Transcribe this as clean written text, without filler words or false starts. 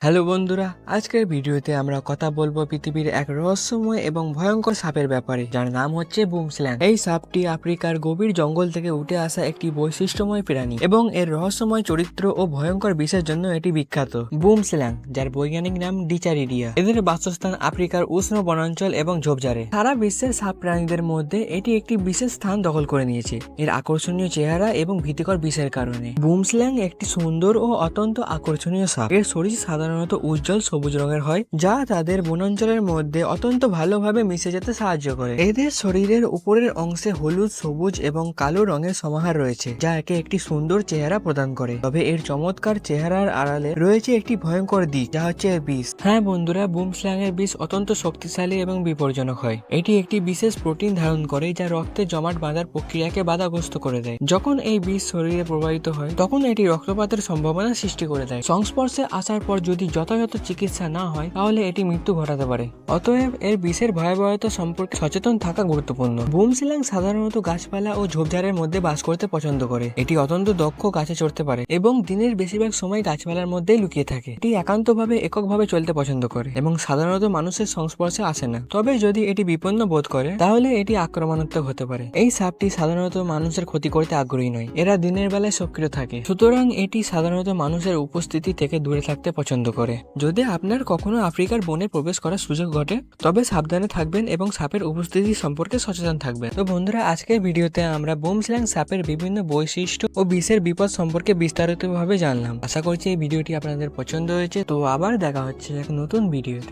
Hello বন্ধুরা, আজকের ভিডিওতে আমরা কথা বলবো পৃথিবীর এক রহস্যময় এবং ভয়ঙ্কর সাপের ব্যাপারে, যার নাম হচ্ছে বুমস্ল্যাং। এই সাপটি আফ্রিকার গভীর জঙ্গল থেকে উঠে আসা একটি বৈশিষ্ট্যময় প্রাণী এবং এর রহস্যময় চরিত্র ও ভয়ঙ্কর বিষের জন্য এটি বিখ্যাত। বুমস্ল্যাং, যার বৈজ্ঞানিক নাম ডিচারিডিয়া, এদের বাসস্থান আফ্রিকার উষ্ণ বনাঞ্চল এবং ঝোপঝাড়ে। সারা বিশ্বের সাপ প্রাণীদের মধ্যে এটি একটি বিশেষ স্থান দখল করে নিয়েছে এর আকর্ষণীয় চেহারা এবং ভীতিকর বিষের কারণে। বুমস্ল্যাং একটি সুন্দর ও অত্যন্ত আকর্ষণীয় সাপ। এর শরীর সাধারণত উজ্জ্বল সবুজ রঙের হয়, যা তাদের বনাঞ্চলের মধ্যে অত্যন্ত ভালোভাবে মিশে যেতে সাহায্য করে। এদের শরীরের উপরের অংশে হলুদ, সবুজ এবং কালো রঙের সমাহার রয়েছে, যা একে একটি সুন্দর চেহারা প্রদান করে। তবে এর চমৎকার চেহারার আড়ালে রয়েছে একটি ভয়ঙ্কর দিক, যা হচ্ছে এর বিষ। হ্যাঁ বন্ধুরা, বুমস্ল্যাং এর বিষ অত্যন্ত শক্তিশালী এবং বিপজ্জনক হয়। এটি একটি বিশেষ প্রোটিন ধারণ করে, যা রক্তে জমাট বাঁধার প্রক্রিয়াকে বাধাগ্রস্ত করে দেয়। যখন এই বিষ শরীরে প্রবাহিত হয়, তখন এটি রক্তপাতের সম্ভাবনা সৃষ্টি করে দেয়। সংস্পর্শে আসার পর যদি যথাযথ চিকিৎসা না হয়, তাহলে এটি মৃত্যু ঘটাতে পারে। অতএব এর বিষের ভয়াবহতা সম্পর্কে সচেতন থাকা গুরুত্বপূর্ণ। বুমস্ল্যাং সাধারণত গাছপালা ও ঝোপঝাড়ের মধ্যে বাস করতে পছন্দ করে। এটি অত্যন্ত দক্ষ গাছে চড়তে পারে এবং দিনের বেশিরভাগ সময় গাছপালার মধ্যেই লুকিয়ে থাকে। এটি একান্তভাবে এককভাবে চলতে পছন্দ করে এবং সাধারণত মানুষের সংস্পর্শে আসে না। তবে যদি এটি বিপন্ন বোধ করে, তাহলে এটি আক্রমণাত্মক হতে পারে। এই সাপটি সাধারণত মানুষের ক্ষতি করতে আগ্রহী নয়। এরা দিনের বেলায় সক্রিয় থাকে, সুতরাং এটি সাধারণত মানুষের উপস্থিতি থেকে দূরে থাকতে পছন্দ করে। যদি আপনার কখনো আফ্রিকার বনে প্রবেশ করার সুযোগ ঘটে, তবে সাবধানে থাকবেন এবং সাপের উপস্থিতি সম্পর্কে সচেতন থাকবেন। তো বন্ধুরা, আজকের ভিডিওতে আমরা বুমস্ল্যাং সাপের বিভিন্ন বৈশিষ্ট্য ও বিষের বিপদ সম্পর্কে বিস্তারিতভাবে জানলাম। আশা করছি এই ভিডিওটি আপনাদের পছন্দ হয়েছে। তো আবার দেখা হচ্ছে এক নতুন ভিডিওতে।